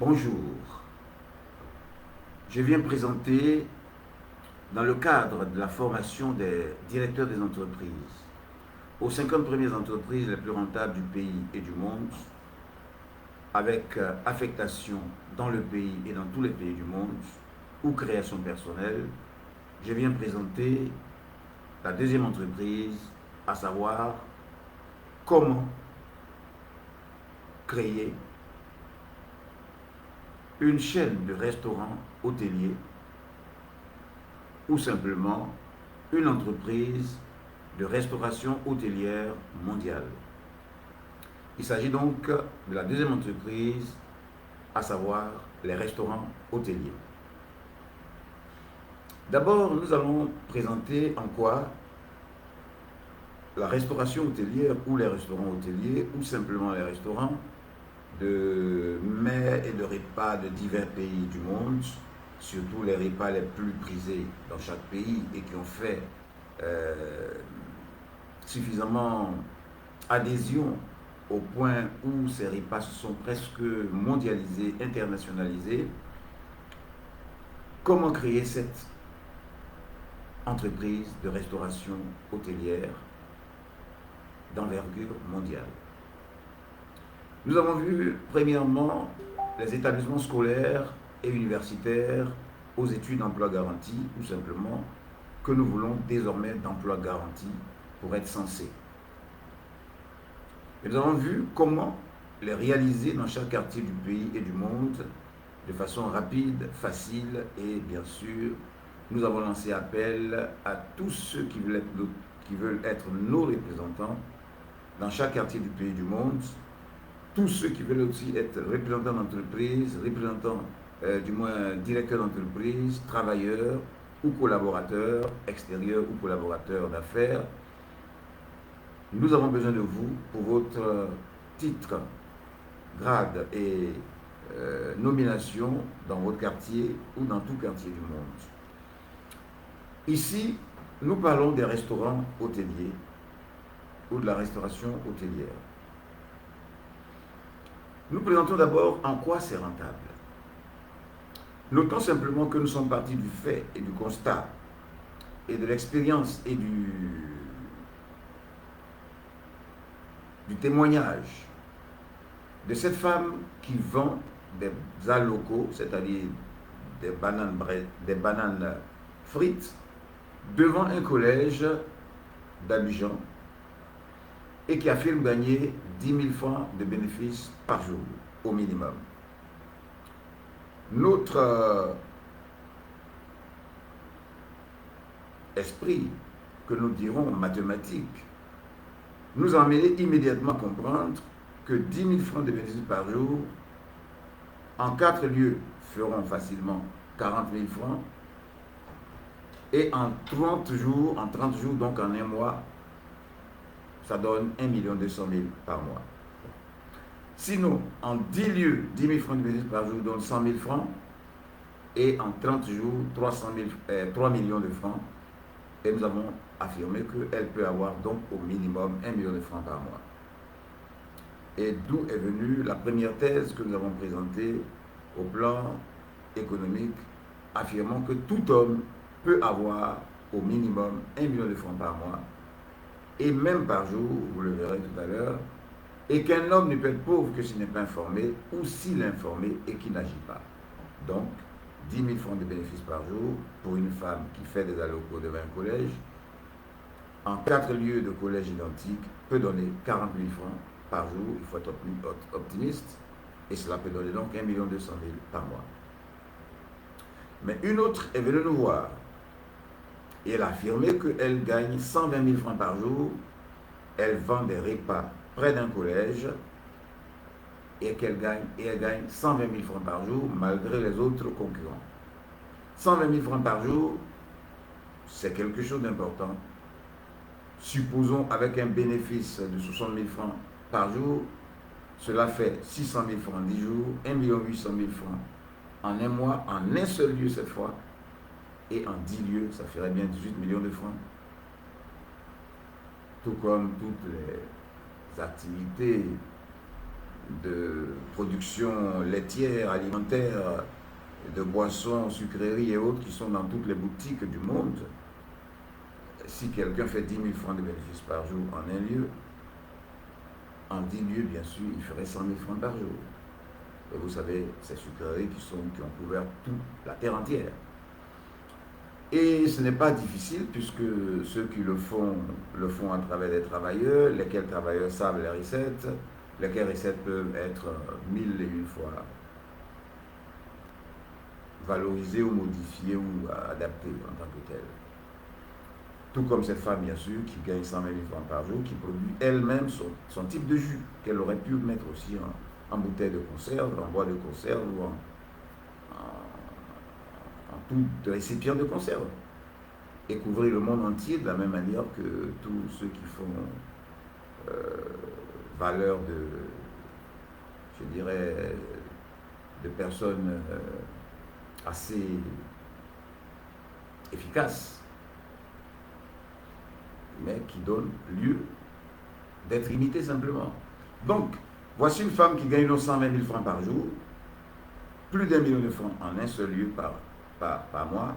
Bonjour, je viens présenter dans le cadre de la formation des directeurs des entreprises aux 50 premières entreprises les plus rentables du pays et du monde, avec affectation dans le pays et dans tous les pays du monde, ou création personnelle, je viens présenter la deuxième entreprise, à savoir comment créer une chaîne de restaurants hôteliers ou simplement une entreprise de restauration hôtelière mondiale. Il s'agit donc de la deuxième entreprise, à savoir les restaurants hôteliers. D'abord, nous allons présenter en quoi la restauration hôtelière ou les restaurants hôteliers ou simplement les restaurants de mets et de repas de divers pays du monde, surtout les repas les plus prisés dans chaque pays et qui ont fait suffisamment adhésion au point où ces repas se sont presque mondialisés, internationalisés. Comment créer cette entreprise de restauration hôtelière d'envergure mondiale? Nous avons vu premièrement les établissements scolaires et universitaires aux études d'emploi garanti, ou simplement que nous voulons désormais d'emploi garanti pour être censés. Et nous avons vu comment les réaliser dans chaque quartier du pays et du monde de façon rapide, facile, et bien sûr, nous avons lancé appel à tous ceux qui veulent être nos représentants dans chaque quartier du pays et du monde, tous ceux qui veulent aussi être représentants d'entreprise, représentants du moins directeurs d'entreprise, travailleurs ou collaborateurs extérieurs ou collaborateurs d'affaires. Nous avons besoin de vous pour votre titre, grade et nomination dans votre quartier ou dans tout quartier du monde. Ici, nous parlons des restaurants hôteliers ou de la restauration hôtelière. Nous présentons d'abord en quoi c'est rentable. Notons simplement que nous sommes partis du fait et du constat et de l'expérience et du témoignage de cette femme qui vend des alocos, c'est-à-dire des bananes frites, devant un collège d'Abidjan et qui affirme gagner 10 000 francs de bénéfices par jour, au minimum. Notre esprit, que nous dirons mathématique, nous a amené immédiatement à comprendre que 10 000 francs de bénéfices par jour, en 4 lieux, feront facilement 40 000 francs, et en 30 jours, donc en un mois, ça donne 1 200 000 par mois. Sinon, en 10 lieux, 10 000 francs de bénéfices par jour donne 100 000 francs, et en 30 jours, 3 millions de francs, et nous avons affirmé qu'elle peut avoir donc au minimum 1 million de francs par mois. Et d'où est venue la première thèse que nous avons présentée au plan économique, affirmant que tout homme peut avoir au minimum 1 million de francs par mois, et même par jour, vous le verrez tout à l'heure, et qu'un homme ne peut être pauvre que s'il n'est pas informé, ou s'il est informé et qu'il n'agit pas. Donc, 10 000 francs de bénéfices par jour pour une femme qui fait des allocaux devant un collège, en 4 lieux de collège identiques, peut donner 40 000 francs par jour. Il faut être optimiste, et cela peut donner donc 1 200 000 par mois. Mais une autre est venue nous voir, et elle a affirmé qu'elle gagne 120 000 francs par jour. Elle vend des repas près d'un collège, et elle gagne 120 000 francs par jour malgré les autres concurrents. 120 000 francs par jour, c'est quelque chose d'important. Supposons avec un bénéfice de 60 000 francs par jour, cela fait 600 000 francs en 10 jours, 1 800 000 francs en un mois, en un seul lieu cette fois, et en 10 lieux, ça ferait bien 18 millions de francs. Tout comme toutes les activités de production laitière, alimentaire, de boissons, sucreries et autres qui sont dans toutes les boutiques du monde, si quelqu'un fait 10 000 francs de bénéfices par jour en un lieu, en 10 lieux, bien sûr, il ferait 100 000 francs par jour. Et vous savez, ces sucreries qui ont couvert toute la terre entière. Et ce n'est pas difficile puisque ceux qui le font à travers des travailleurs, lesquels travailleurs savent les recettes, lesquelles recettes peuvent être 1001 fois valorisées ou modifiées ou adaptées en tant que telles. Tout comme cette femme, bien sûr, qui gagne 120 000 francs par jour, qui produit elle-même son type de jus, qu'elle aurait pu mettre aussi en bouteille de conserve, en bois de conserve ou en tout récipient de conserve. Et couvrir le monde entier de la même manière que tous ceux qui font valeur de, je dirais, de personnes assez efficaces, mais qui donnent lieu d'être imitées simplement. Donc, voici une femme qui gagne 120 000 francs par jour, plus d'1 million de francs en un seul lieu par mois,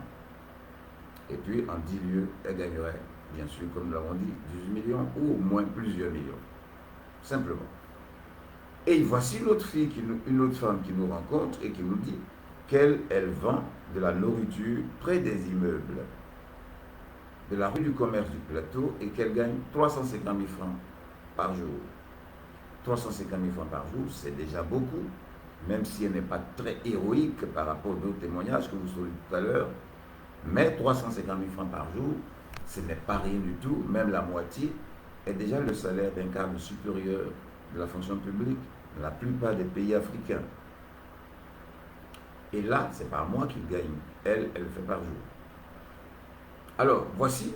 et puis en 10 lieux, elle gagnerait, bien sûr, comme nous l'avons dit, 18 millions ou au moins plusieurs millions. Simplement. Et voici une autre femme qui nous rencontre et qui nous dit qu'elle vend de la nourriture près des immeubles de la rue du commerce du plateau et qu'elle gagne 350 000 francs par jour. 350 000 francs par jour, c'est déjà beaucoup, même si elle n'est pas très héroïque par rapport aux autres témoignages que vous saurez tout à l'heure. Mais 350 000 francs par jour, ce n'est pas rien du tout, même la moitié est déjà le salaire d'un cadre supérieur de la fonction publique dans la plupart des pays africains. Et là, c'est par mois qu'il gagne. Elle le fait par jour. Alors, voici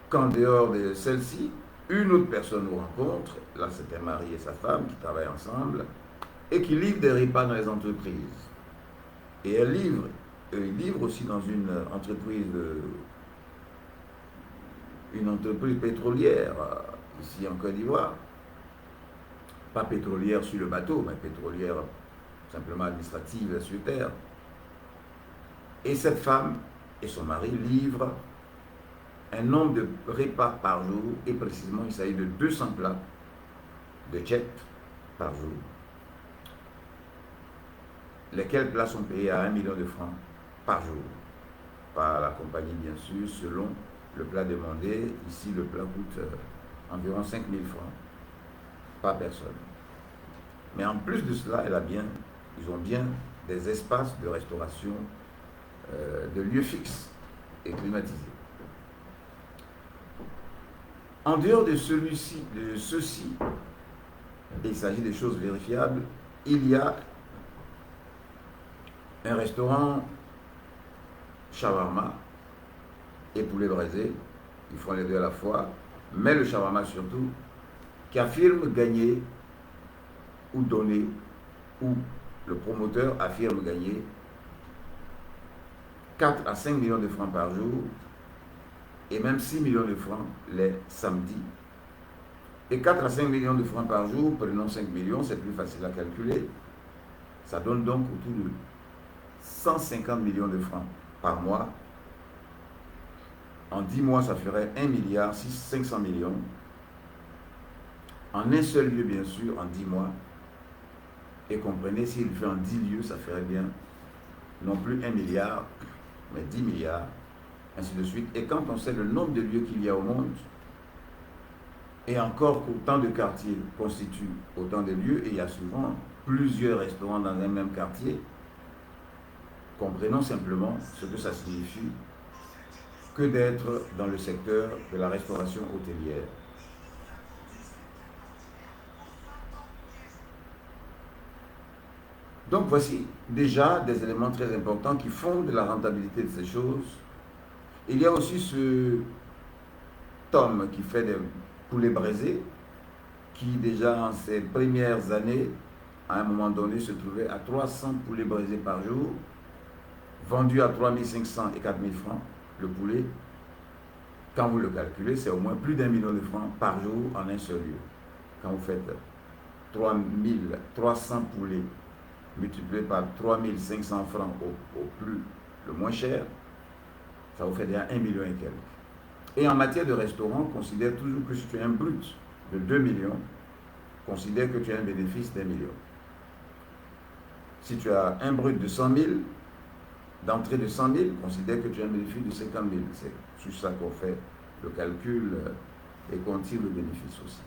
qu'en dehors de celle-ci, une autre personne nous rencontre, là c'est un mari et sa femme qui travaillent ensemble, et qui livrent des repas dans les entreprises. Et ils livrent aussi dans une entreprise pétrolière, ici en Côte d'Ivoire. Pas pétrolière sur le bateau, mais pétrolière simplement administrative sur terre. Et cette femme et son mari livrent un nombre de repas par jour, et précisément il s'agit de 200 plats de tchèp par jour, lesquels plats sont payés à 1 million de francs par jour, par la compagnie bien sûr, selon le plat demandé. Ici le plat coûte environ 5 000 francs par personne. Mais en plus de cela, ils ont bien des espaces de restauration, de lieux fixes et climatisés. En dehors de ceci, il s'agit des choses vérifiables, il y a un restaurant shawarma et poulet braisé, ils font les deux à la fois, mais le shawarma surtout, qui affirme gagner ou donner, ou le promoteur affirme gagner 4 à 5 millions de francs par jour, et même 6 millions de francs les samedis. Et 4 à 5 millions de francs par jour, prenons 5 millions, c'est plus facile à calculer. Ça donne donc autour de 150 millions de francs par mois. En 10 mois, ça ferait 1 milliard 500 millions. En un seul lieu, bien sûr, en 10 mois. Et comprenez, s'il fait en 10 lieux, ça ferait bien non plus 1 milliard, mais 10 milliards. Ainsi de suite. Et quand on sait le nombre de lieux qu'il y a au monde, et encore qu'autant de quartiers constituent autant de lieux, et il y a souvent plusieurs restaurants dans un même quartier, comprenons simplement ce que ça signifie que d'être dans le secteur de la restauration hôtelière. Donc voici déjà des éléments très importants qui fondent la rentabilité de ces choses. Il y a aussi cet homme qui fait des poulets braisés, qui déjà en ses premières années, à un moment donné, se trouvait à 300 poulets braisés par jour, vendus à 3 500 et 4 000 francs le poulet. Quand vous le calculez, c'est au moins plus d'1 million de francs par jour en un seul lieu, quand vous faites 300 poulets multiplié par 3500 francs au plus, le moins cher, ça vous fait déjà 1 million et quelques. Et en matière de restaurant, considère toujours que si tu as un brut de 2 millions, considère que tu as un bénéfice d'1 million. Si tu as un brut de 100 000, d'entrée de 100 000, considère que tu as un bénéfice de 50 000. C'est sur ça qu'on fait le calcul et qu'on tire le bénéfice aussi.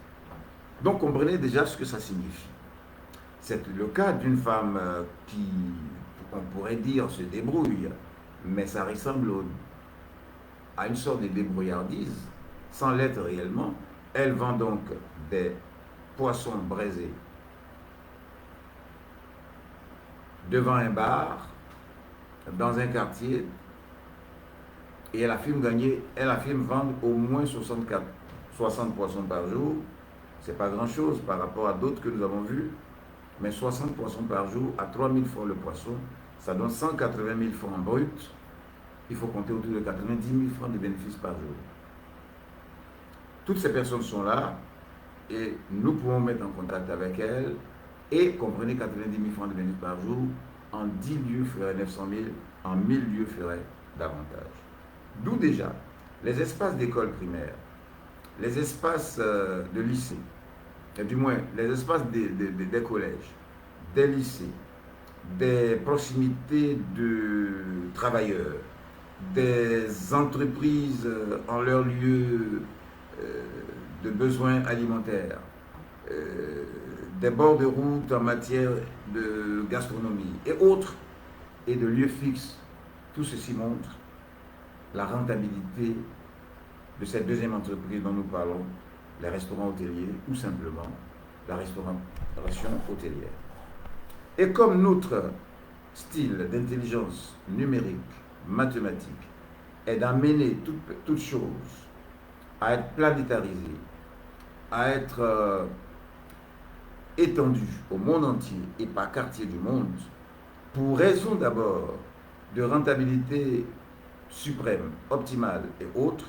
Donc comprenez déjà ce que ça signifie. C'est le cas d'une femme qui, on pourrait dire, se débrouille, mais ça ressemble à une sorte de débrouillardise, sans l'être réellement. Elle vend donc des poissons braisés devant un bar, dans un quartier, et elle affirme vendre au moins 60 poissons par jour. C'est pas grand chose par rapport à d'autres que nous avons vus, mais 60 poissons par jour à 3 000 francs le poisson, ça donne 180 000 francs bruts. Il faut compter autour de 90 000 francs de bénéfices par jour. Toutes ces personnes sont là et nous pouvons mettre en contact avec elles et comprenez 90 000 francs de bénéfices par jour, en 10 lieux ferait 900 000, en 1000 lieux ferait davantage. D'où déjà les espaces d'école primaire, les espaces de lycée, et du moins les espaces des collèges, des lycées, des proximités de travailleurs, des entreprises en leur lieu de besoins alimentaires, des bords de route en matière de gastronomie et autres, et de lieux fixes. Tout ceci montre la rentabilité de cette deuxième entreprise dont nous parlons, les restaurants hôteliers, ou simplement la restauration hôtelière. Et comme notre style d'intelligence numérique, mathématique, est d'amener toute chose à être planétarisée, à être étendue au monde entier et par quartier du monde, pour raison d'abord de rentabilité suprême, optimale et autres,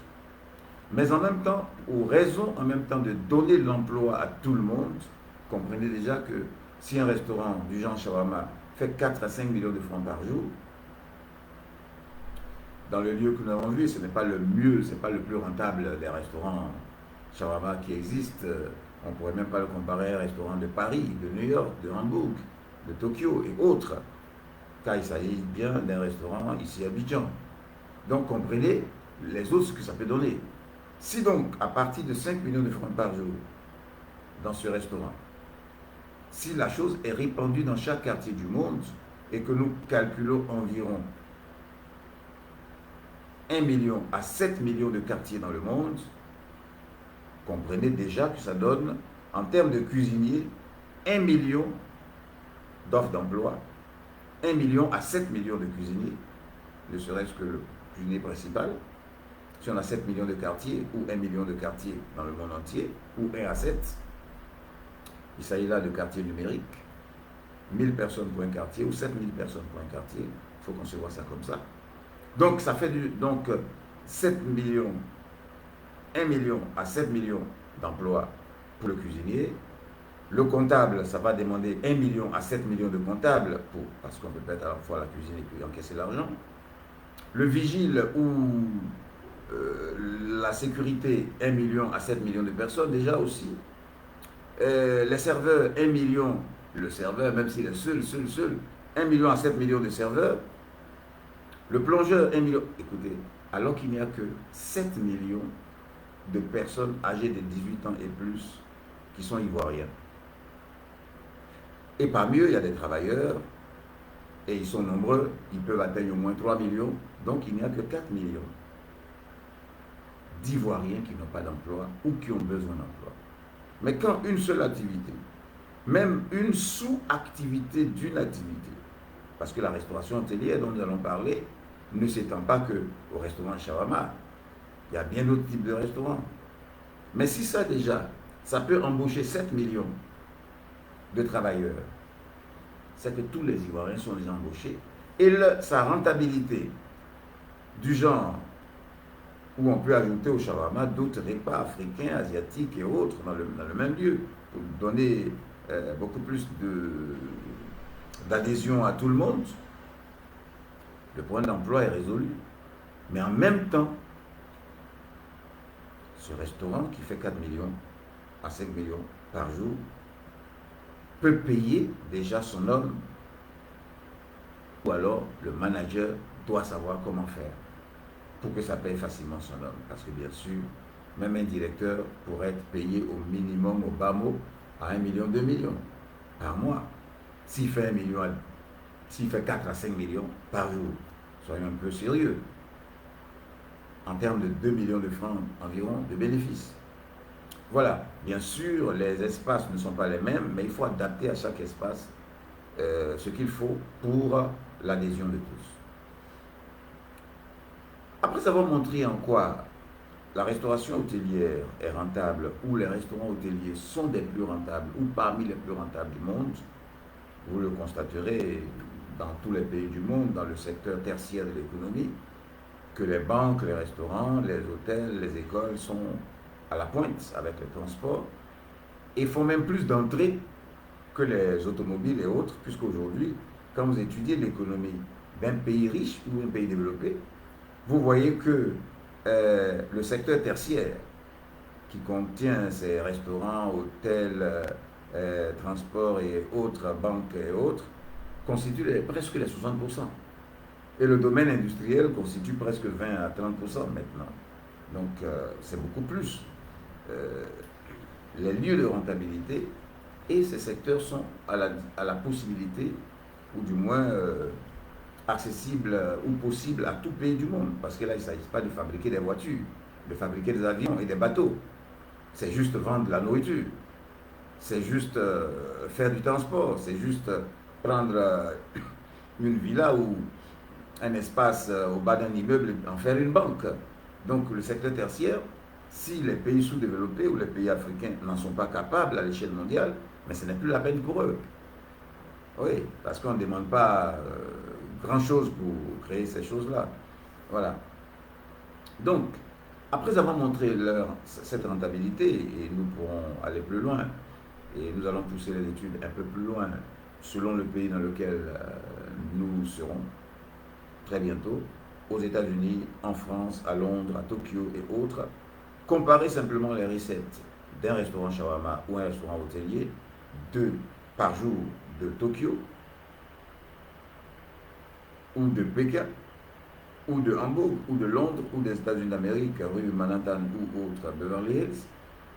mais en même temps, ou raison en même temps de donner l'emploi à tout le monde. Comprenez déjà que si un restaurant du genre shawarma fait 4 à 5 millions de francs par jour, dans le lieu que nous avons vu, ce n'est pas le mieux, ce n'est pas le plus rentable des restaurants shawarma qui existent. On ne pourrait même pas le comparer à un restaurant de Paris, de New York, de Hambourg, de Tokyo et autres, car il s'agit bien d'un restaurant ici à Abidjan. Donc comprenez les autres ce que ça peut donner. Si donc, à partir de 5 millions de francs par jour, dans ce restaurant, si la chose est répandue dans chaque quartier du monde, et que nous calculons environ 1 million à 7 millions de quartiers dans le monde, comprenez déjà que ça donne, en termes de cuisiniers, 1 million d'offres d'emploi, 1 million à 7 millions de cuisiniers, ne serait-ce que le cuisinier principal. Si on a 7 millions de quartiers, ou 1 million de quartiers dans le monde entier, ou 1 à 7, il s'agit là de quartiers numériques, 1000 personnes pour un quartier, ou 7000 personnes pour un quartier, il faut concevoir ça comme ça. Donc ça fait 7 millions, 1 million à 7 millions d'emplois pour le cuisinier. Le comptable, ça va demander 1 million à 7 millions de comptables, parce qu'on peut mettre à la fois la cuisine et puis encaisser l'argent. Le vigile ou la sécurité, 1 million à 7 millions de personnes déjà aussi. Les serveurs, 1 million, le serveur, même s'il est seul, 1 million à 7 millions de serveurs. Le plongeur, 1 million. Écoutez, alors qu'il n'y a que 7 millions de personnes âgées de 18 ans et plus qui sont ivoiriens. Et parmi eux, il y a des travailleurs, et ils sont nombreux, ils peuvent atteindre au moins 3 millions, donc il n'y a que 4 millions d'Ivoiriens qui n'ont pas d'emploi ou qui ont besoin d'emploi. Mais quand une seule activité, même une sous-activité d'une activité, parce que la restauration hôtelière dont nous allons parler ne s'étend pas qu'au restaurant shawarma, il y a bien d'autres types de restaurants. Mais si ça déjà, ça peut embaucher 7 millions de travailleurs, c'est que tous les Ivoiriens sont déjà embauchés, et sa rentabilité du genre où on peut ajouter au shawarma d'autres repas africains, asiatiques et autres dans le même lieu, pour donner beaucoup plus d'adhésion à tout le monde, le problème d'emploi est résolu. Mais en même temps, ce restaurant qui fait 4 millions à 5 millions par jour peut payer déjà son homme, ou alors le manager doit savoir comment faire pour que ça paye facilement son homme. Parce que bien sûr, même un directeur pourrait être payé au minimum, au bas mot, à 1 million, 2 millions par mois. S'il fait 1 million, s'il fait 4 à 5 millions par jour, soyons un peu sérieux, en termes de 2 millions de francs environ de bénéfices. Voilà, bien sûr, les espaces ne sont pas les mêmes, mais il faut adapter à chaque espace ce qu'il faut pour l'adhésion de tous. Après avoir montré en quoi la restauration hôtelière est rentable, ou les restaurants hôteliers sont des plus rentables, ou parmi les plus rentables du monde, vous le constaterez dans tous les pays du monde, dans le secteur tertiaire de l'économie, que les banques, les restaurants, les hôtels, les écoles sont à la pointe avec les transports et font même plus d'entrées que les automobiles et autres, puisqu'aujourd'hui, quand vous étudiez l'économie d'un pays riche ou d'un pays développé, vous voyez que le secteur tertiaire, qui contient ces restaurants, hôtels, transports et autres, banques et autres, constitue presque les 60%. Et le domaine industriel constitue presque 20 à 30% maintenant. Donc c'est beaucoup plus. Les lieux de rentabilité et ces secteurs sont à la possibilité, ou du moins accessibles ou possibles à tout pays du monde. Parce que là, il ne s'agit pas de fabriquer des voitures, de fabriquer des avions et des bateaux. C'est juste vendre de la nourriture. C'est juste faire du transport. C'est juste prendre une villa ou un espace au bas d'un immeuble et en faire une banque. Donc le secteur tertiaire, si les pays sous-développés ou les pays africains n'en sont pas capables à l'échelle mondiale, mais ce n'est plus la peine pour eux. Oui, parce qu'on ne demande pas grand-chose pour créer ces choses-là. Voilà. Donc, après avoir montré cette rentabilité, et nous pourrons aller plus loin, et nous allons pousser les études un peu plus loin, selon le pays dans lequel nous serons très bientôt, aux États-Unis, en France, à Londres, à Tokyo et autres, comparer simplement les recettes d'un restaurant shawarma ou un restaurant hôtelier par jour de Tokyo ou de Pékin ou de Hambourg ou de Londres ou des États-Unis d'Amérique, rue Manhattan ou autre Beverly Hills,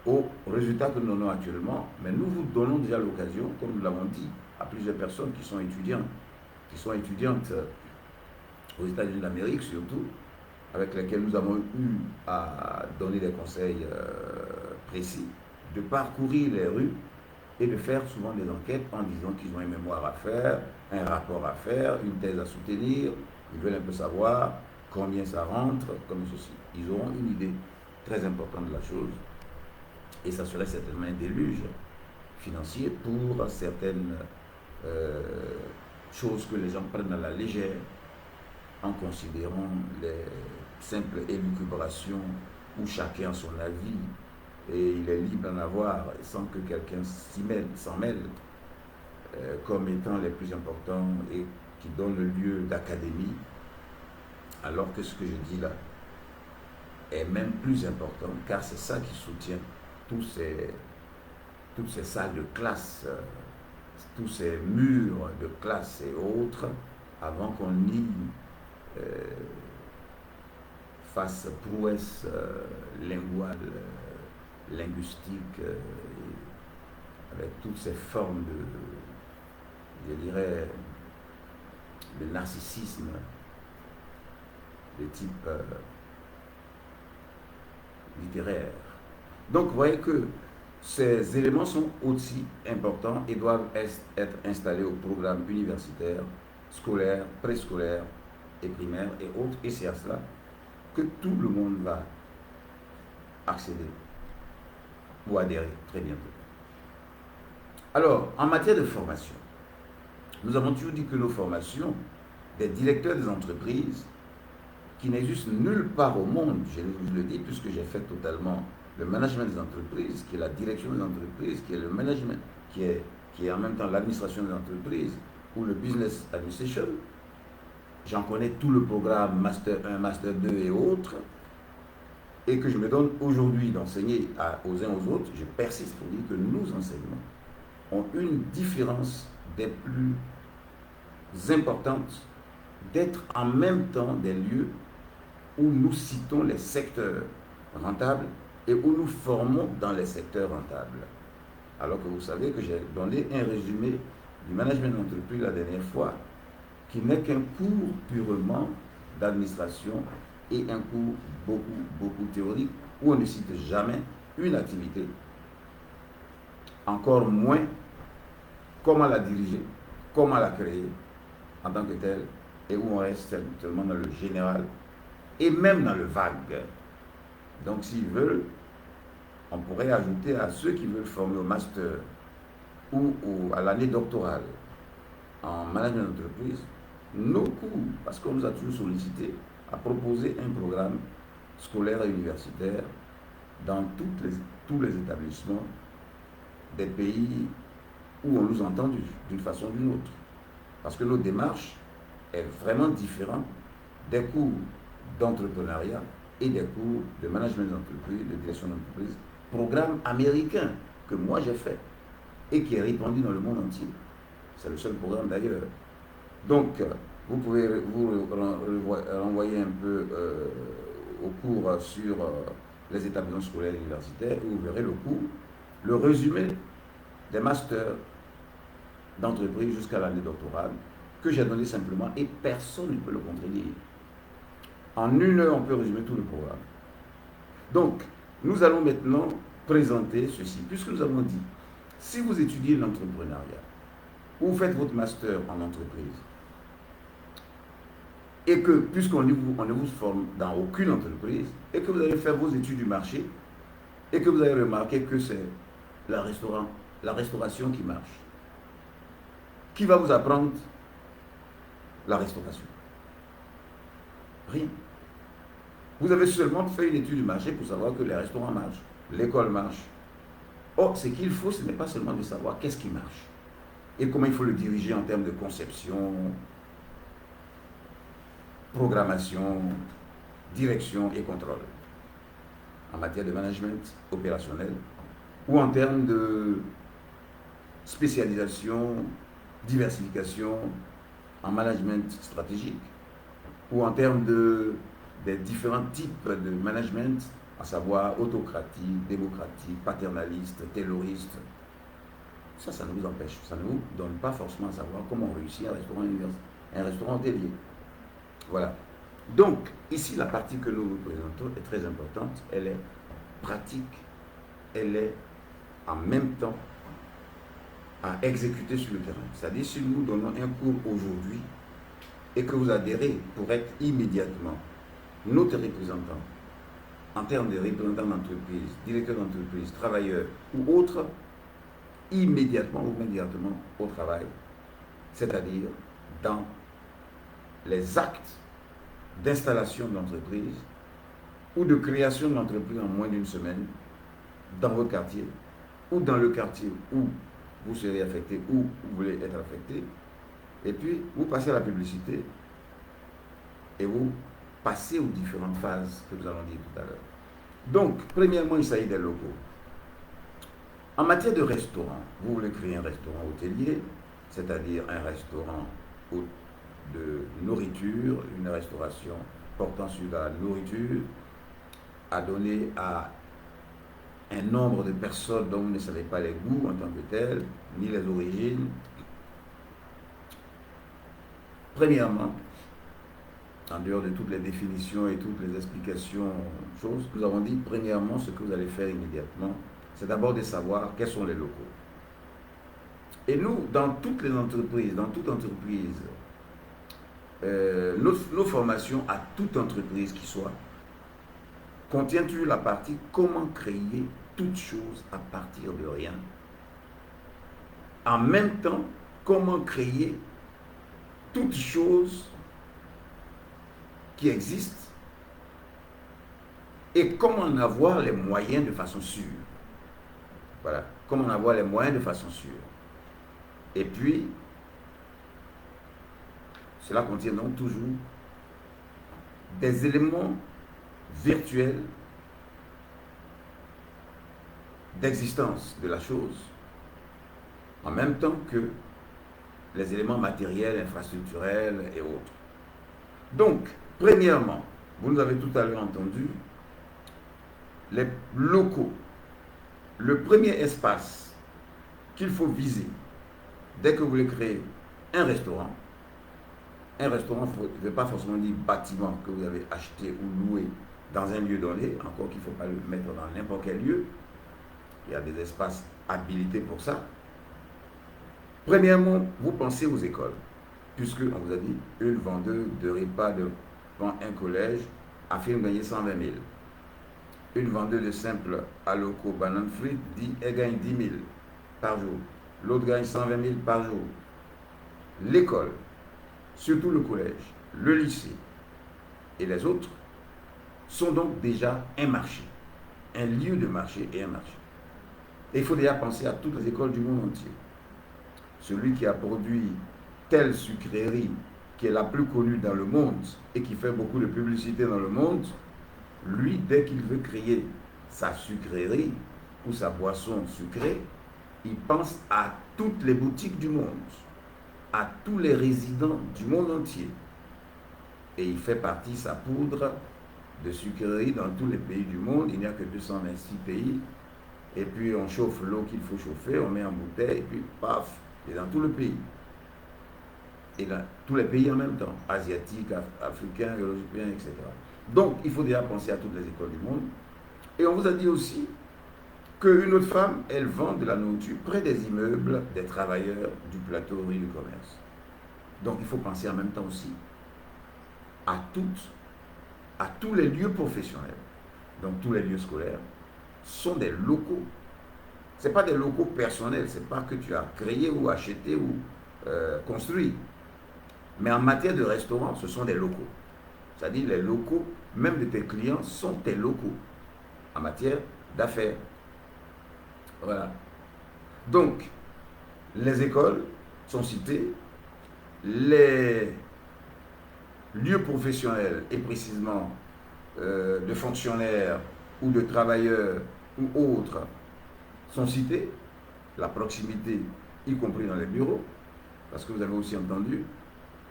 aux résultats que nous donnons actuellement. Mais nous vous donnons déjà l'occasion, comme nous l'avons dit à plusieurs personnes qui sont étudiantes aux États-Unis d'Amérique surtout, avec lesquels nous avons eu à donner des conseils précis, de parcourir les rues et de faire souvent des enquêtes en disant qu'ils ont un mémoire à faire, un rapport à faire, une thèse à soutenir. Ils veulent un peu savoir combien ça rentre, comme ceci. Ils auront une idée très importante de la chose et ça serait certainement un déluge financier pour certaines choses que les gens prennent à la légère en considérant les simples élucubrations où chacun a son avis et il est libre d'en avoir sans que quelqu'un s'en mêle comme étant les plus importants et qui donnent lieu d'académie, alors que ce que je dis là est même plus important car c'est ça qui soutient toutes ces salles de classe, tous ces murs de classe et autres, avant qu'on y fasse prouesse linguale, linguistique, avec toutes ces formes je dirais, de narcissisme de type littéraire. Donc vous voyez que ces éléments sont aussi importants et doivent être installés au programme universitaire, scolaire, préscolaire et primaire et autres, et c'est à cela que tout le monde va accéder ou adhérer très bientôt. Alors, en matière de formation, nous avons toujours dit que nos formations des directeurs des entreprises, qui n'existent nulle part au monde, je vous le dis, puisque j'ai fait totalement le management des entreprises, qui est la direction des entreprises, qui est le management, qui est qui est en même temps l'administration des entreprises ou le business administration. J'en connais tout le programme Master 1, Master 2 et autres, et que je me donne aujourd'hui d'enseigner aux uns aux autres. Je persiste pour dire que nos enseignements ont une différence des plus importantes d'être en même temps des lieux où nous citons les secteurs rentables et où nous formons dans les secteurs rentables. Alors que vous savez que j'ai donné un résumé du management d'entreprise la dernière fois, qui n'est qu'un cours purement d'administration et un cours beaucoup théorique, où on ne cite jamais une activité, encore moins comment la diriger, comment la créer en tant que telle, et où on reste seulement dans le général et même dans le vague. Donc s'ils veulent, on pourrait ajouter à ceux qui veulent former au master ou à l'année doctorale en management d'entreprise, nos cours, parce qu'on nous a toujours sollicité à proposer un programme scolaire et universitaire dans tous les établissements des pays où on nous entend d'une façon ou d'une autre. Parce que notre démarche est vraiment différente des cours d'entrepreneuriat et des cours de management d'entreprise, de direction d'entreprise, programme américain que moi j'ai fait et qui est répandu dans le monde entier. C'est le seul programme d'ailleurs. Donc, vous pouvez vous renvoyer un peu au cours sur les établissements scolaires et universitaires et vous verrez le cours, le résumé des masters d'entreprise jusqu'à l'année doctorale que j'ai donné simplement et personne ne peut le contredire. En 1 heure, on peut résumer tout le programme. Donc, nous allons maintenant présenter ceci, puisque nous avons dit, si vous étudiez l'entrepreneuriat, ou vous faites votre master en entreprise, et que, puisqu'on ne vous forme dans aucune entreprise, et que vous allez faire vos études du marché, et que vous allez remarquer que c'est la restauration qui marche, qui va vous apprendre la restauration? Rien. Vous avez seulement fait une étude du marché pour savoir que les restaurants marchent, l'école marche. Or, ce qu'il faut, ce n'est pas seulement de savoir qu'est-ce qui marche et comment il faut le diriger en termes de conception, programmation, direction et contrôle, en matière de management opérationnel ou en termes de spécialisation, diversification en management stratégique ou en termes des différents types de management, à savoir autocratique, démocratique, paternaliste, tayloriste. Ça ne vous empêche, ça ne vous donne pas forcément à savoir comment réussir un restaurant hôtelier. Voilà. Donc, ici, la partie que nous vous présentons est très importante. Elle est pratique, elle est en même temps à exécuter sur le terrain. C'est-à-dire, si nous donnons un cours aujourd'hui et que vous adhérez pour être immédiatement notre représentant, en termes de représentants d'entreprise, directeurs d'entreprise, travailleurs ou autres, immédiatement ou immédiatement au travail, c'est-à-dire dans les actes d'installation de l'entreprise ou de création de l'entreprise en moins d'une semaine dans votre quartier ou dans le quartier où vous serez affecté ou vous voulez être affecté, et puis vous passez à la publicité et vous passez aux différentes phases que nous allons dire tout à l'heure. Donc, premièrement, il s'agit des locaux. En matière de restaurant, vous voulez créer un restaurant hôtelier, c'est-à-dire un restaurant de nourriture, une restauration portant sur la nourriture, à donner à un nombre de personnes dont vous ne savez pas les goûts en tant que tels, ni les origines. Premièrement, en dehors de toutes les définitions et toutes les explications, nous avons dit, premièrement, ce que vous allez faire immédiatement, c'est d'abord de savoir quels sont les locaux. Et nous, dans toutes les entreprises, dans toute entreprise, nos formations à toute entreprise qui soit, contient toujours la partie comment créer toute chose à partir de rien. En même temps, comment créer toute chose qui existe et comment en avoir les moyens de façon sûre. Voilà, comment en avoir les moyens de façon sûre. Et puis, cela contient donc toujours des éléments virtuels d'existence de la chose, en même temps que les éléments matériels, infrastructurels et autres. Donc, premièrement, vous nous avez tout à l'heure entendu, les locaux. Le premier espace qu'il faut viser dès que vous voulez créer un restaurant ne veut pas forcément dire bâtiment que vous avez acheté ou loué dans un lieu donné, encore qu'il ne faut pas le mettre dans n'importe quel lieu. Il y a des espaces habilités pour ça. Premièrement, vous pensez aux écoles, puisque on vous a dit, une vendeuse de repas devant un collège affirme gagner 120 000. Une vendeuse de simple aloco banane frite dit elle gagne 10 000 par jour. L'autre gagne 120 000 par jour. L'école, surtout le collège, le lycée et les autres, sont donc déjà un marché, un lieu de marché et un marché. Et il faut déjà penser à toutes les écoles du monde entier. Celui qui a produit telle sucrerie qui est la plus connue dans le monde et qui fait beaucoup de publicité dans le monde, lui, dès qu'il veut créer sa sucrerie ou sa boisson sucrée, il pense à toutes les boutiques du monde, à tous les résidents du monde entier. Et il fait partie, sa poudre de sucrerie dans tous les pays du monde. Il n'y a que 226 pays. Et puis on chauffe l'eau qu'il faut chauffer, on met en bouteille, et puis paf, et dans tout le pays. Et dans tous les pays en même temps, asiatiques, africains, européens, etc. Donc, il faut déjà penser à toutes les écoles du monde. Et on vous a dit aussi qu'une autre femme, elle vend de la nourriture près des immeubles des travailleurs du plateau rue du commerce. Donc, il faut penser en même temps aussi à tous les lieux professionnels. Donc, tous les lieux scolaires sont des locaux. Ce n'est pas des locaux personnels, ce n'est pas que tu as créé ou acheté ou construit. Mais en matière de restaurant, ce sont des locaux. C'est-à-dire les locaux, même de tes clients, sont tes locaux en matière d'affaires. Voilà. Donc, les écoles sont citées, les lieux professionnels et précisément de fonctionnaires ou de travailleurs ou autres sont cités, la proximité, y compris dans les bureaux, parce que vous avez aussi entendu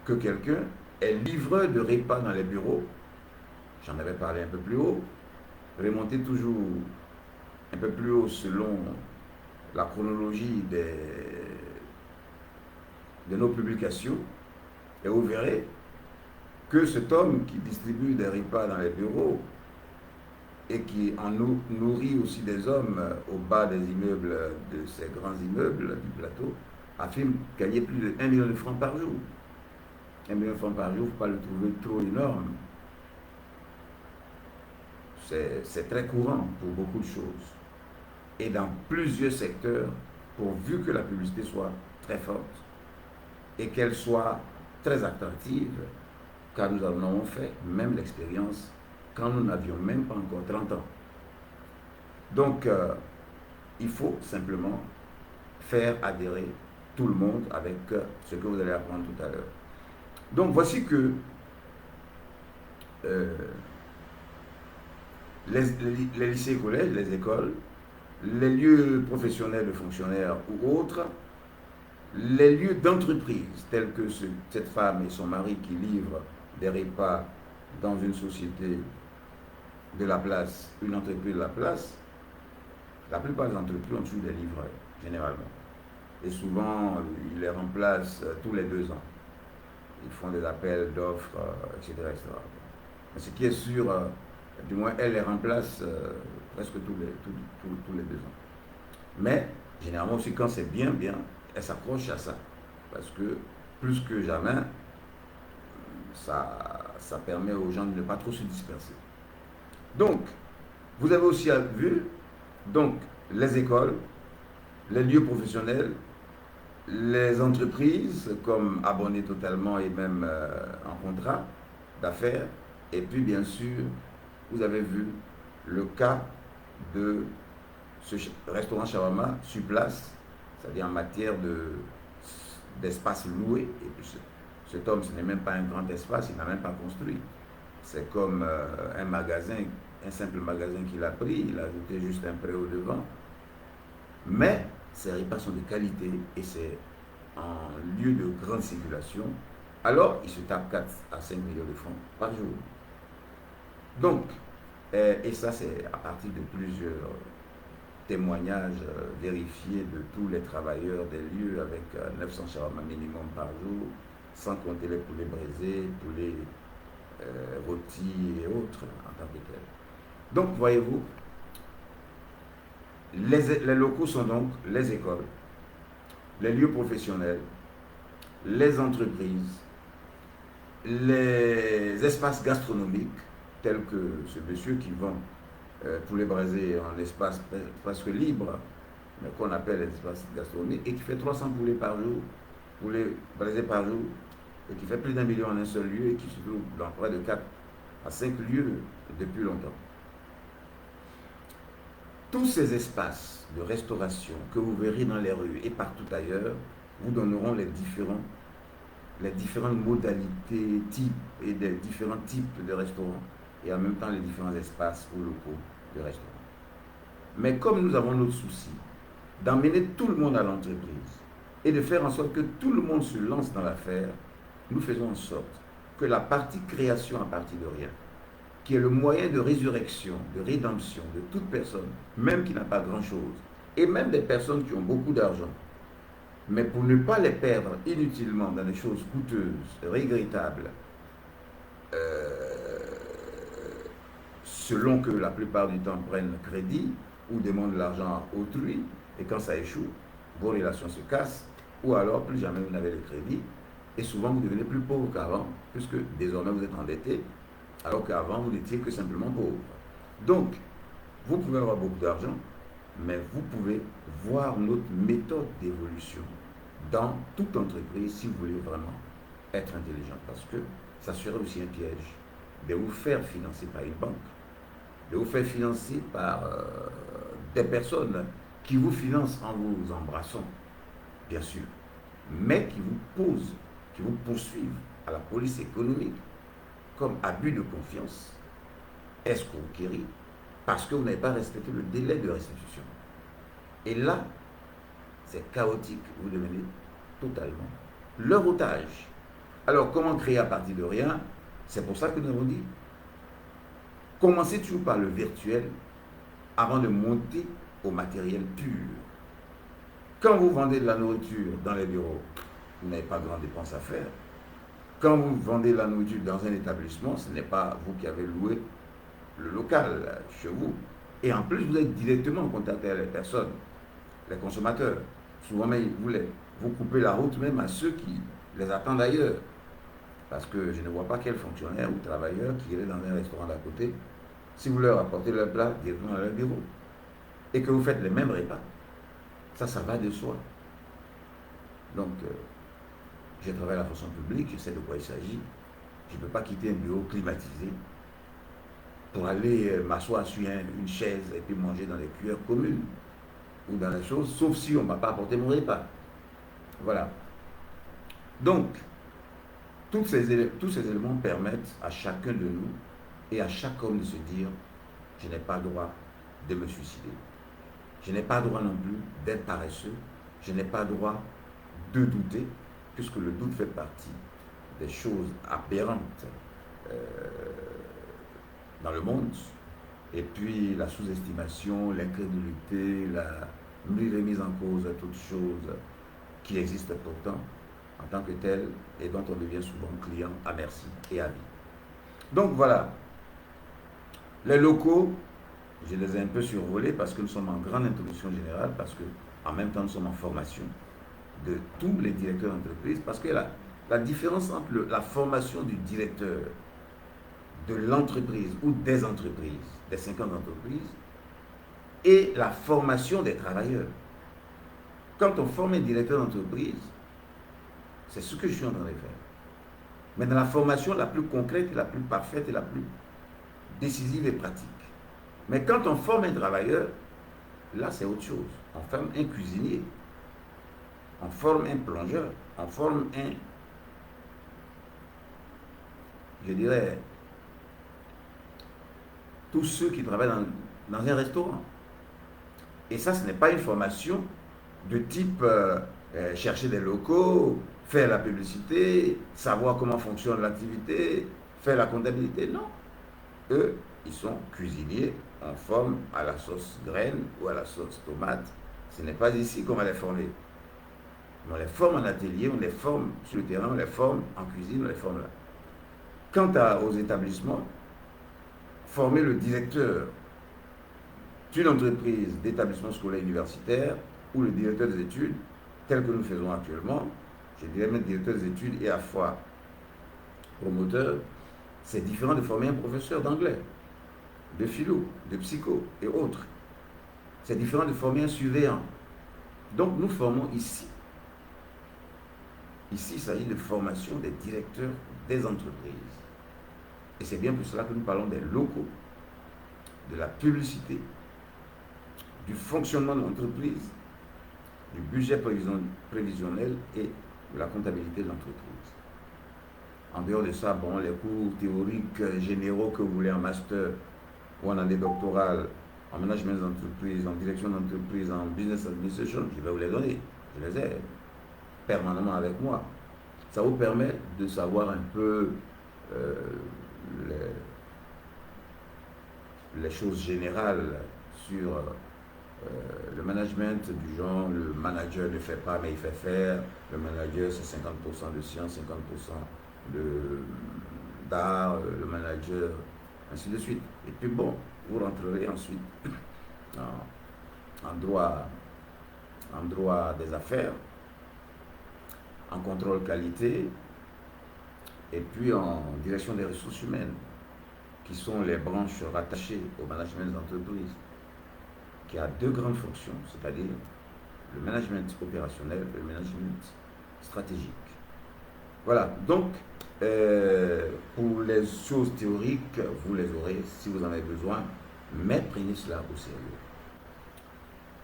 que quelqu'un est livreur de repas dans les bureaux. J'en avais parlé un peu plus haut. Remontez toujours un peu plus haut selon la chronologie de nos publications et vous verrez que cet homme qui distribue des repas dans les bureaux et qui en nourrit aussi des hommes au bas des immeubles, de ces grands immeubles du plateau, affirme gagner plus de 1 million de francs par jour. 1 million de francs par jour, il ne faut pas le trouver trop énorme. C'est très courant pour beaucoup de choses. Et dans plusieurs secteurs, pourvu que la publicité soit très forte et qu'elle soit très attractive, car nous en avons fait même l'expérience quand nous n'avions même pas encore 30 ans. Donc, il faut simplement faire adhérer tout le monde avec ce que vous allez apprendre tout à l'heure. Donc, voici que les lycées et collèges, les écoles, les lieux professionnels de fonctionnaires ou autres, les lieux d'entreprise tels que cette femme et son mari qui livrent des repas dans une société de la place, une entreprise de la place, la plupart des entreprises ont toujours des livreurs, généralement. Et souvent, ils les remplacent tous les 2 ans. Ils font des appels d'offres, etc., etc. Mais ce qui est sûr, du moins, elle les remplace presque tous les 2 ans. Mais, généralement aussi, quand c'est bien, elle s'accroche à ça. Parce que, plus que jamais, ça permet aux gens de ne pas trop se disperser. Donc, vous avez aussi vu, donc, les écoles, les lieux professionnels, les entreprises comme abonnés totalement et même en contrat d'affaires, et puis bien sûr, vous avez vu le cas de ce restaurant shawarma sur place, c'est-à-dire en matière de d'espace loué. Et puis cet homme, ce n'est même pas un grand espace, il n'a même pas construit. C'est comme un magasin, un simple magasin qu'il a pris, il a ajouté juste un préau devant. Mais ces repas sont de qualité et c'est en lieu de grande circulation. Alors, il se tape 4 à 5 millions de francs par jour. Donc, et ça c'est à partir de plusieurs témoignages vérifiés de tous les travailleurs des lieux avec 900 shawarma minimum par jour, sans compter les poulets braisés, poulets rôtis et autres en tant que tel. Donc, voyez-vous, les locaux sont donc les écoles, les lieux professionnels, les entreprises, les espaces gastronomiques, tels que ce monsieur qui vend poulet braisé en espace presque libre, mais qu'on appelle l'espace gastronomique, et qui fait 300 poulets par jour, poulets braisés par jour, et qui fait plus d'1 million en un seul lieu, et qui se trouve dans près de 4 à 5 lieux depuis longtemps. Tous ces espaces de restauration que vous verrez dans les rues et partout ailleurs vous donneront les différentes modalités, types et des différents types de restaurants et en même temps les différents espaces ou locaux de restaurants. Mais comme nous avons notre souci d'emmener tout le monde à l'entreprise et de faire en sorte que tout le monde se lance dans l'affaire, nous faisons en sorte que la partie création à partir de rien, qui est le moyen de résurrection, de rédemption de toute personne, même qui n'a pas grand-chose, et même des personnes qui ont beaucoup d'argent, mais pour ne pas les perdre inutilement dans des choses coûteuses, regrettables, selon que la plupart du temps prennent crédit ou demandent l'argent à autrui, et quand ça échoue, vos relations se cassent, ou alors plus jamais vous n'avez le crédit, et souvent vous devenez plus pauvre qu'avant, puisque désormais vous êtes endetté, alors qu'avant vous n'étiez que simplement pauvre. Donc, vous pouvez avoir beaucoup d'argent, mais vous pouvez voir notre méthode d'évolution dans toute entreprise si vous voulez vraiment être intelligent, parce que ça serait aussi un piège de vous faire financer par une banque, de vous faire financer par des personnes qui vous financent en vous embrassant, bien sûr, mais qui vous posent, qui vous poursuivent à la police économique comme abus de confiance, escroquerie, parce que vous n'avez pas respecté le délai de restitution. Et là, c'est chaotique, vous devenez totalement leur otage. Alors, comment créer à partir de rien? C'est pour ça que nous avons dit, commencez toujours par le virtuel avant de monter au matériel pur. Quand vous vendez de la nourriture dans les bureaux, vous n'avez pas de grande dépense à faire. Quand vous vendez de la nourriture dans un établissement, ce n'est pas vous qui avez loué le local chez vous. Et en plus, vous êtes directement en contact avec les personnes, les consommateurs. Souvent, vous coupez la route même à ceux qui les attendent ailleurs. Parce que je ne vois pas quel fonctionnaire ou travailleur qui irait dans un restaurant d'à côté si vous leur apportez leur plat directement dans leur bureau et que vous faites les mêmes repas. Ça va de soi. Donc, je travaille à la fonction publique, je sais de quoi il s'agit. Je ne peux pas quitter un bureau climatisé pour aller m'asseoir sur une chaise et puis manger dans les cuillères communes ou dans les choses, sauf si on ne m'a pas apporté mon repas. Voilà. Donc, tous ces éléments permettent à chacun de nous et à chaque homme de se dire, je n'ai pas le droit de me suicider. Je n'ai pas le droit non plus d'être paresseux. Je n'ai pas le droit de douter, puisque le doute fait partie des choses aberrantes dans le monde. Et puis la sous-estimation, l'incrédulité, la remise en cause de toutes choses qui existent pourtant en tant que telles et dont on devient souvent client à merci et à vie. Donc voilà, les locaux, je les ai un peu survolés parce que nous sommes en grande introduction générale, parce que en même temps nous sommes en formation de tous les directeurs d'entreprise, parce que la différence entre la formation du directeur de l'entreprise ou des entreprises, des 50 entreprises, et la formation des travailleurs. Quand on forme un directeur d'entreprise, c'est ce que je suis en train de faire. Mais dans la formation la plus concrète, la plus parfaite et la plus décisive et pratique. Mais quand on forme un travailleur, là c'est autre chose. On forme un cuisinier, on forme un plongeur, on forme je dirais, tous ceux qui travaillent dans un restaurant. Et ça, ce n'est pas une formation de type chercher des locaux, faire la publicité, savoir comment fonctionne l'activité, faire la comptabilité. Non. Eux, ils sont cuisiniers, on forme à la sauce graine ou à la sauce tomate. Ce n'est pas ici qu'on va les former. On les forme en atelier, on les forme sur le terrain, on les forme en cuisine, on les forme là. Quant aux établissements, former le directeur d'une entreprise d'établissement scolaire universitaire ou le directeur des études, tel que nous faisons actuellement, je dirais même directeur des études et à la fois promoteur, c'est différent de former un professeur d'anglais, de philo, de psycho et autres. C'est différent de former un surveillant. Donc nous formons ici. Ici, il s'agit de formation des directeurs des entreprises. Et c'est bien pour cela que nous parlons des locaux, de la publicité, du fonctionnement de l'entreprise, du budget prévisionnel et de la comptabilité de l'entreprise. En dehors de ça, bon, les cours théoriques généraux que vous voulez en master ou en année doctorale, en management d'entreprise, en direction d'entreprise, en business administration, je vais vous les donner. Je les ai permanemment avec moi. Ça vous permet de savoir un peu les choses générales sur le management du genre, le manager ne fait pas mais il fait faire, le manager c'est 50% de science, 50% d'art, le manager, ainsi de suite. Et puis bon, vous rentrerez ensuite en droit des affaires, en contrôle qualité, et puis en direction des ressources humaines, qui sont les branches rattachées au management d'entreprise, qui a deux grandes fonctions, c'est-à-dire le management opérationnel et le management stratégique. Voilà, donc pour les choses théoriques, vous les aurez si vous en avez besoin, mais prenez cela au sérieux.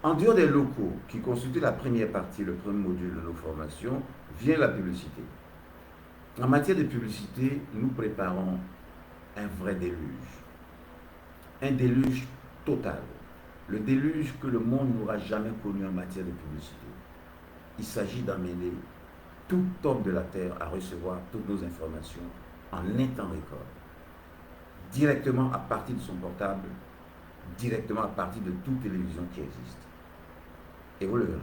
En dehors des locaux, qui constituent la première partie, le premier module de nos formations, vient la publicité. En matière de publicité, nous préparons un vrai déluge. Un déluge total. Le déluge que le monde n'aura jamais connu en matière de publicité. Il s'agit d'amener tout homme de la Terre à recevoir toutes nos informations en un temps record. Directement à partir de son portable, directement à partir de toute télévision qui existe. Et vous le verrez.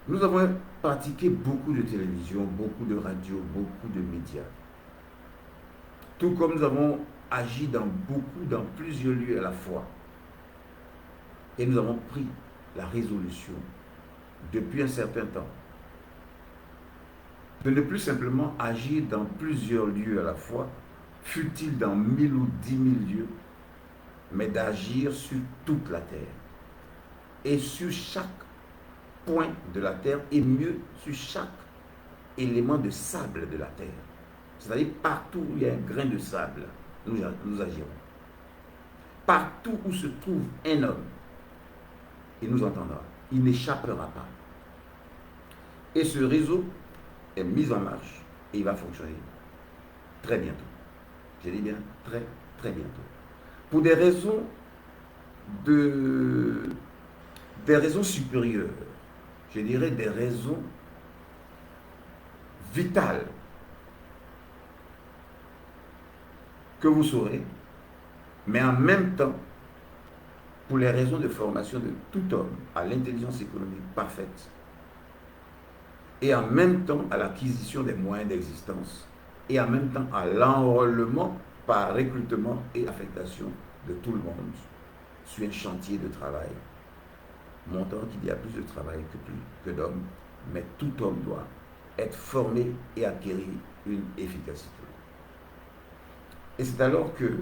Nous avons pratiqué beaucoup de télévision, beaucoup de radio, beaucoup de médias. Tout comme nous avons agi dans plusieurs lieux à la fois. Et nous avons pris la résolution, depuis un certain temps, de ne plus simplement agir dans plusieurs lieux à la fois, fût-il dans 1000 ou 10 000 lieux, mais d'agir sur toute la terre. Et sur chaque point de la terre, et mieux, sur chaque élément de sable de la terre. C'est-à-dire partout où il y a un grain de sable, nous agirons. Partout où se trouve un homme, il nous entendra. Il n'échappera pas. Et ce réseau est mis en marche et il va fonctionner très bientôt. Je dis bien très, très bientôt. Pour des raisons supérieures, je dirais des raisons vitales que vous saurez, mais en même temps, pour les raisons de formation de tout homme à l'intelligence économique parfaite, et en même temps à l'acquisition des moyens d'existence, et en même temps à l'enrôlement par recrutement et affectation de tout le monde sur un chantier de travail, montrant qu'il y a plus de travail que d'hommes, mais tout homme doit être formé et acquérir une efficacité. Et c'est alors que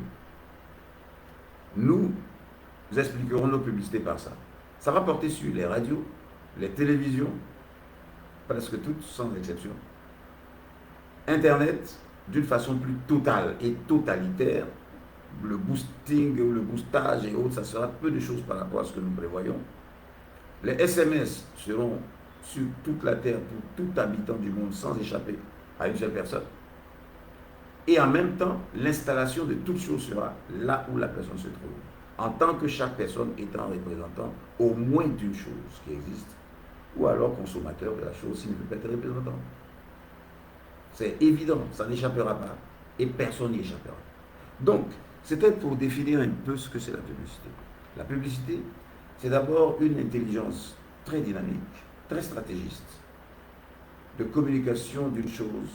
nous expliquerons nos publicités par ça. Ça va porter sur les radios, les télévisions, presque toutes sans exception. Internet, d'une façon plus totale et totalitaire, le boosting, le boostage et autres, ça sera peu de choses par rapport à ce que nous prévoyons. Les SMS seront sur toute la terre pour tout habitant du monde sans échapper à une seule personne. Et en même temps, l'installation de toute chose sera là où la personne se trouve. En tant que chaque personne étant représentant au moins d'une chose qui existe, ou alors consommateur de la chose s'il ne peut pas être représentant. C'est évident, ça n'échappera pas et personne n'y échappera. Donc, c'était pour définir un peu ce que c'est la publicité. La publicité, c'est d'abord une intelligence très dynamique, très stratégiste, de communication d'une chose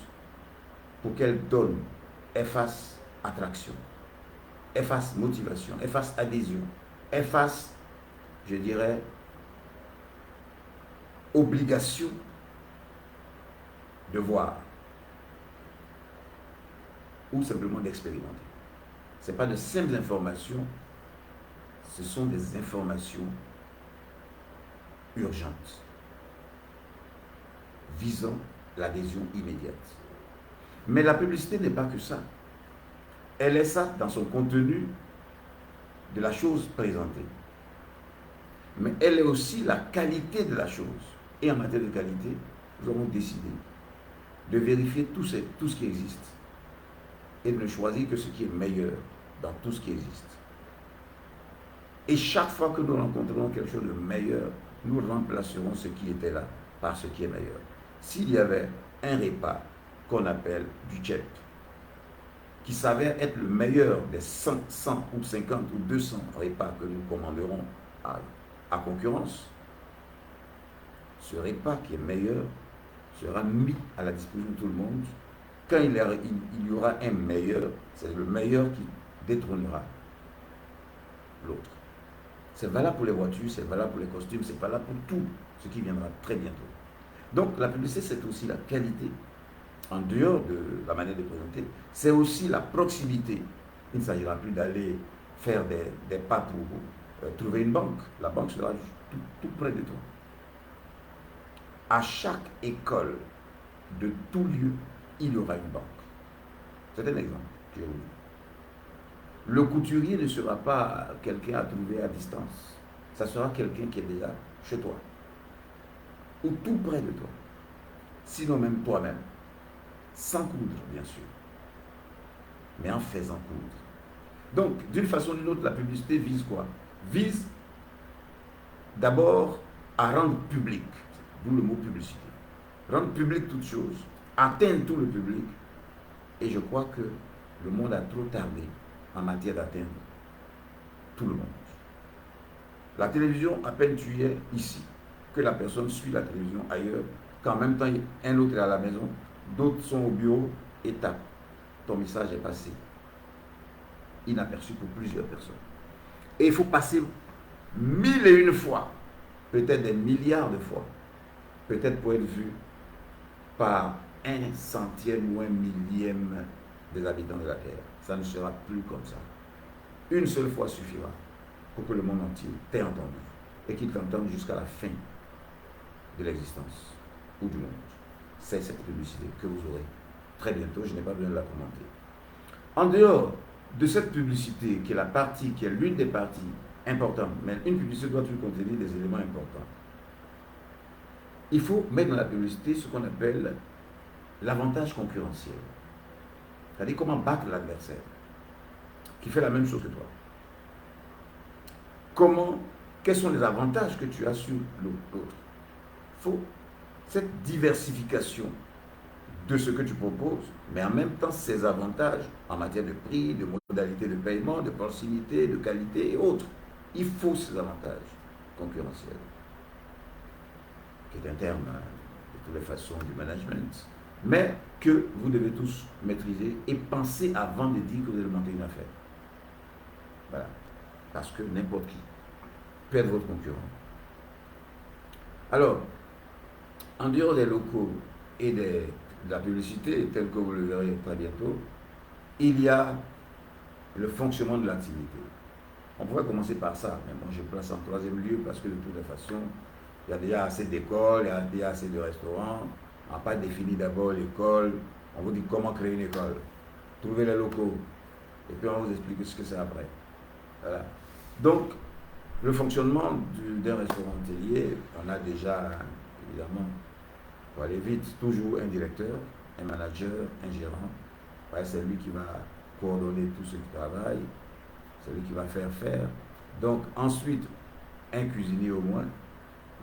pour qu'elle donne, efface attraction, efface motivation, efface adhésion, efface, je dirais, obligation de voir ou simplement d'expérimenter. Ce n'est pas de simples informations, ce sont des informations urgentes, visant l'adhésion immédiate. Mais la publicité n'est pas que ça. Elle est ça dans son contenu de la chose présentée. Mais elle est aussi la qualité de la chose. Et en matière de qualité, nous avons décidé de vérifier tout ce qui existe et de ne choisir que ce qui est meilleur dans tout ce qui existe. Et chaque fois que nous rencontrerons quelque chose de meilleur, nous remplacerons ce qui était là par ce qui est meilleur. S'il y avait un repas qu'on appelle du tchèp, qui s'avère être le meilleur des 100 ou 50 ou 200 repas que nous commanderons à concurrence, ce repas qui est meilleur sera mis à la disposition de tout le monde. Quand il y aura un meilleur, c'est le meilleur qui détrônera l'autre. C'est valable pour les voitures, c'est valable pour les costumes, c'est valable pour tout ce qui viendra très bientôt. Donc la publicité, c'est aussi la qualité, en dehors de la manière de présenter, c'est aussi la proximité. Il ne s'agira plus d'aller faire des pas pour trouver une banque. La banque sera tout près de toi. À chaque école de tout lieu, il y aura une banque. C'est un exemple que je vous dis. Le couturier ne sera pas quelqu'un à trouver à distance. Ça sera quelqu'un qui est déjà chez toi. Ou tout près de toi. Sinon même toi-même. Sans coudre, bien sûr. Mais en faisant coudre. Donc, d'une façon ou d'une autre, la publicité vise quoi? Vise d'abord à rendre public, d'où le mot publicité. Rendre public toute chose, atteindre tout le public. Et je crois que le monde a trop tardé en matière d'atteindre tout le monde. La télévision, à peine tu es ici, que la personne suit la télévision ailleurs, qu'en même temps un autre est à la maison, d'autres sont au bureau et tapent. Ton message est passé inaperçu pour plusieurs personnes. Et il faut passer 1001 fois, peut-être des milliards de fois, peut-être pour être vu par 1/100e ou 1/1000e des habitants de la Terre. Ça ne sera plus comme ça. Une seule fois suffira pour que le monde entier t'ait entendu et qu'il t'entende jusqu'à la fin de l'existence ou du monde. C'est cette publicité que vous aurez très bientôt. Je n'ai pas besoin de la commenter. En dehors de cette publicité, qui est l'une des parties importantes, mais une publicité doit toujours contenir des éléments importants. Il faut mettre dans la publicité ce qu'on appelle l'avantage concurrentiel. C'est-à-dire comment battre l'adversaire qui fait la même chose que toi. Quels sont les avantages que tu as sur l'autre? Il faut cette diversification de ce que tu proposes, mais en même temps ces avantages en matière de prix, de modalité de paiement, de proximité, de qualité et autres. Il faut ces avantages concurrentiels, qui est un terme de toutes les façons du management, mais que vous devez tous maîtriser et penser avant de dire que vous allez monter une affaire. Voilà. Parce que n'importe qui peut être votre concurrent. Alors, en dehors des locaux et de la publicité, tel que vous le verrez très bientôt, il y a le fonctionnement de l'activité. On pourrait commencer par ça, mais moi je place en troisième lieu parce que de toute façon, il y a déjà assez d'écoles, il y a déjà assez de restaurants. On n'a pas défini d'abord l'école. On vous dit comment créer une école. Trouvez les locaux. Et puis on va vous expliquer ce que c'est après. Voilà. Donc, le fonctionnement d'un restaurant hôtelier, on a déjà évidemment, pour aller vite, toujours un directeur, un manager, un gérant. Ouais, c'est lui qui va coordonner tout ce qui travaille, c'est lui qui va faire. Donc ensuite, un cuisinier au moins,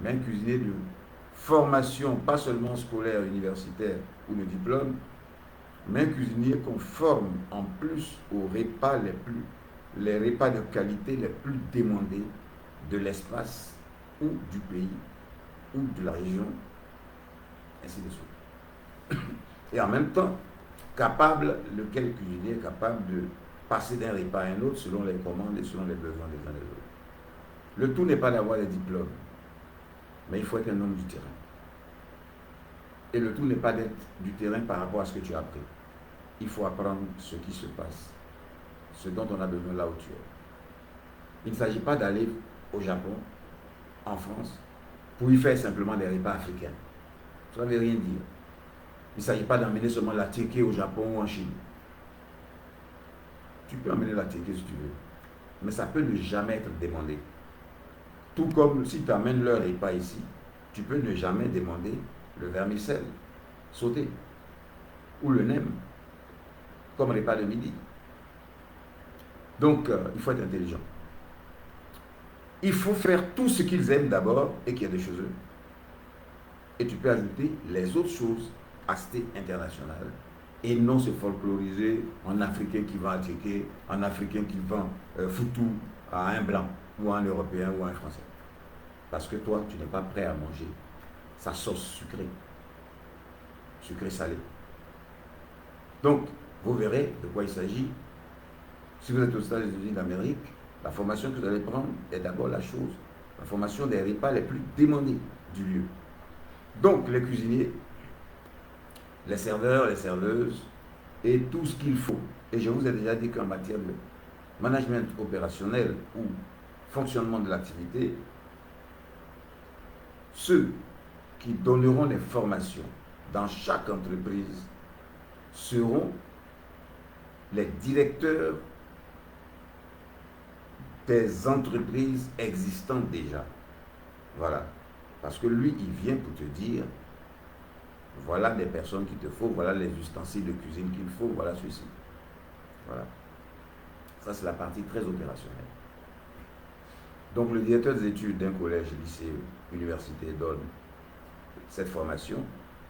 mais un cuisinier de formation, pas seulement scolaire, universitaire ou de diplôme, mais un cuisinier qu'on forme en plus aux repas les repas de qualité les plus demandés de l'espace ou du pays ou de la région, ainsi de suite. Et en même temps, lequel cuisinier est capable de passer d'un repas à un autre selon les commandes et selon les besoins des uns et des autres. Le tout n'est pas d'avoir des diplômes, mais il faut être un homme du terrain. Et le tout n'est pas d'être du terrain par rapport à ce que tu as appris. Il faut apprendre ce qui se passe, ce dont on a besoin là où tu es. Il ne s'agit pas d'aller au Japon, en France, pour y faire simplement des repas africains. Ça ne veut rien dire. Il ne s'agit pas d'emmener seulement la teke au Japon ou en Chine. Tu peux emmener la teke si tu veux, mais ça peut ne jamais être demandé. Tout comme si tu amènes leur repas ici, tu peux ne jamais demander le vermicelle sauté ou le nem comme repas de midi. Donc, il faut être intelligent. Il faut faire tout ce qu'ils aiment d'abord et qu'il y a des choses. Et tu peux ajouter les autres choses aspect international et non se folkloriser en Africain qui vend à Tchéké, en Africain qui vend foutou à un blanc ou à un Européen ou à un Français. Parce que toi, tu n'es pas prêt à manger sa sauce sucrée, sucrée-salée. Donc, vous verrez de quoi il s'agit. Si vous êtes aux États-Unis d'Amérique, la formation que vous allez prendre est d'abord la formation des repas les plus demandés du lieu. Donc, les cuisiniers, les serveurs, les serveuses, et tout ce qu'il faut. Et je vous ai déjà dit qu'en matière de management opérationnel ou fonctionnement de l'activité, ceux qui donneront les formations dans chaque entreprise seront les directeurs des entreprises existantes déjà. Voilà. Parce que lui, il vient pour te dire, voilà les personnes qu'il te faut, voilà les ustensiles de cuisine qu'il faut, voilà ceci. Voilà. Ça, c'est la partie très opérationnelle. Donc, le directeur des études d'un collège, lycée, université donne cette formation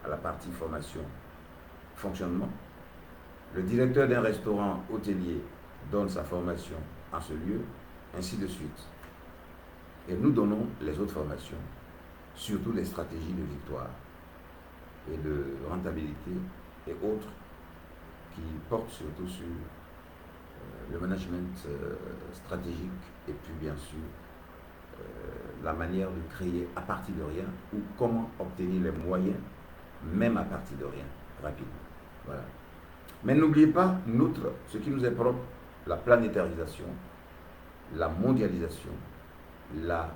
à la partie formation, fonctionnement. Le directeur d'un restaurant hôtelier donne sa formation à ce lieu, ainsi de suite. Et nous donnons les autres formations, surtout les stratégies de victoire et de rentabilité et autres qui portent surtout sur le management stratégique et puis bien sûr la manière de créer à partir de rien ou comment obtenir les moyens même à partir de rien, rapidement. Voilà. Mais n'oubliez pas, ce qui nous est propre, la planétarisation, la mondialisation, la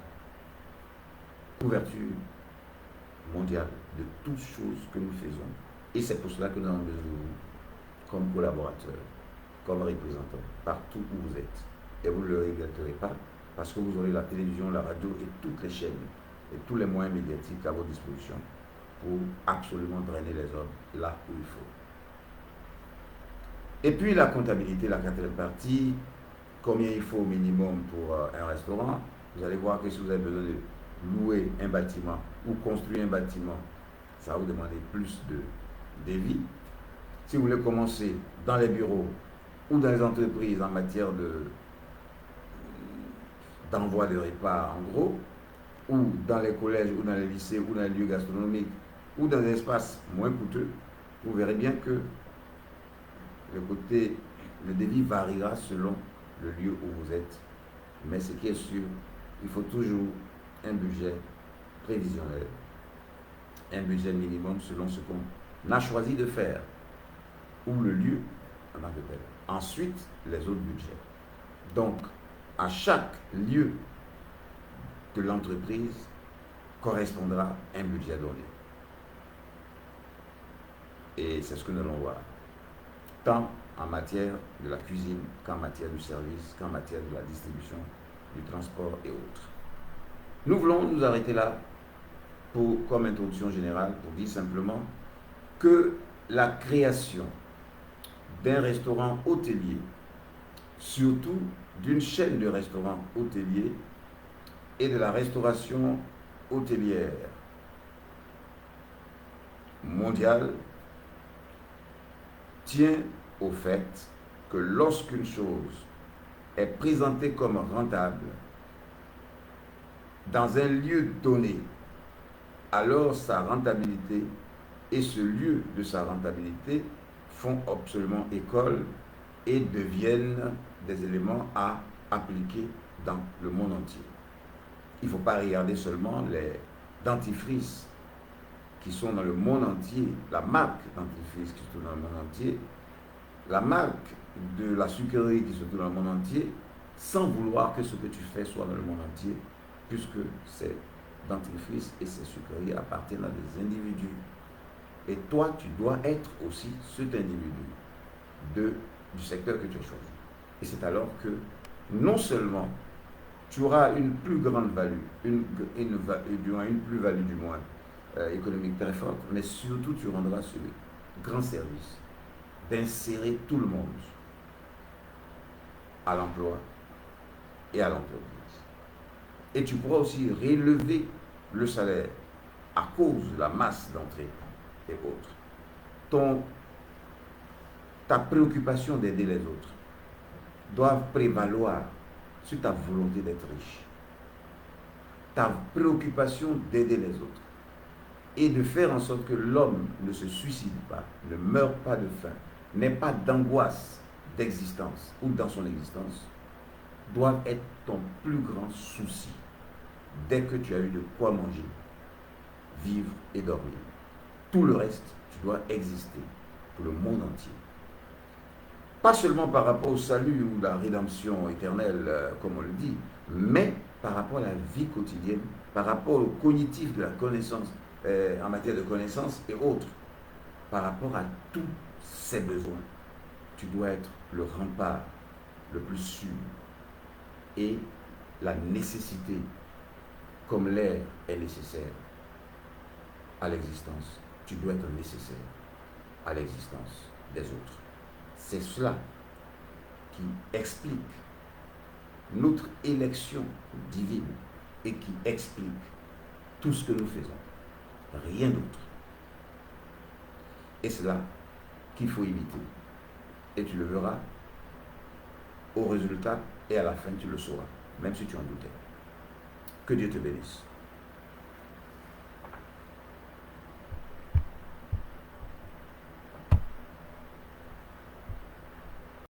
couverture mondiale de toutes choses que nous faisons. Et c'est pour cela que nous avons besoin de vous comme collaborateurs, comme représentants, partout où vous êtes. Et vous ne le regretterez pas, parce que vous aurez la télévision, la radio et toutes les chaînes et tous les moyens médiatiques à votre disposition pour absolument drainer les hommes là où il faut. Et puis la comptabilité, la quatrième partie, combien il faut au minimum pour un restaurant. Vous allez voir que si vous avez besoin de louer un bâtiment ou construire un bâtiment, ça va vous demander plus de devis. Si vous voulez commencer dans les bureaux ou dans les entreprises en matière d'envoi de repas en gros, ou dans les collèges ou dans les lycées ou dans les lieux gastronomiques ou dans des espaces moins coûteux, vous verrez bien que le devis variera selon le lieu où vous êtes. Mais ce qui est sûr, il faut toujours un budget prévisionnel, un budget minimum selon ce qu'on a choisi de faire, ou le lieu en tant que tel. Ensuite, les autres budgets. Donc, à chaque lieu de l'entreprise correspondra un budget donné. Et c'est ce que nous allons voir. Tant en matière de la cuisine, qu'en matière du service, qu'en matière de la distribution, du transport et autres. Nous voulons nous arrêter là comme introduction générale, pour dire simplement que la création d'un restaurant hôtelier, surtout d'une chaîne de restaurants hôteliers et de la restauration hôtelière mondiale, tient au fait que lorsqu'une chose est présentée comme rentable dans un lieu donné, alors sa rentabilité et ce lieu de sa rentabilité font absolument école et deviennent des éléments à appliquer dans le monde entier. Il ne faut pas regarder seulement les dentifrices qui sont dans le monde entier, la marque dentifrice qui se trouve dans le monde entier, la marque de la sucrerie qui se trouve dans le monde entier, sans vouloir que ce que tu fais soit dans le monde entier, puisque ces dentifrices et ces sucreries appartiennent à des individus. Et toi, tu dois être aussi cet individu du secteur que tu as choisi. Et c'est alors que non seulement tu auras une plus grande value, une plus-value du moins économique très forte, mais surtout tu rendras ce grand service d'insérer tout le monde à l'emploi et à l'entreprise. Et tu pourras aussi relever le salaire à cause de la masse d'entrée et autres. Ta préoccupation d'aider les autres doit prévaloir sur ta volonté d'être riche. Ta préoccupation d'aider les autres et de faire en sorte que l'homme ne se suicide pas, ne meure pas de faim, n'ait pas d'angoisse d'existence ou dans son existence, doit être ton plus grand souci dès que tu as eu de quoi manger, vivre et dormir. Tout le reste, tu dois exister pour le monde entier. Pas seulement par rapport au salut ou la rédemption éternelle, comme on le dit, mais par rapport à la vie quotidienne, par rapport au cognitif de la connaissance, en matière de connaissance et autres, par rapport à tous ces besoins. Tu dois être le rempart le plus sûr. Et la nécessité, comme l'air est nécessaire à l'existence, tu dois être nécessaire à l'existence des autres. C'est cela qui explique notre élection divine et qui explique tout ce que nous faisons. Rien d'autre. Et c'est là qu'il faut imiter. Et tu le verras au résultat et à la fin tu le sauras, même si tu en doutais. Que Dieu te bénisse.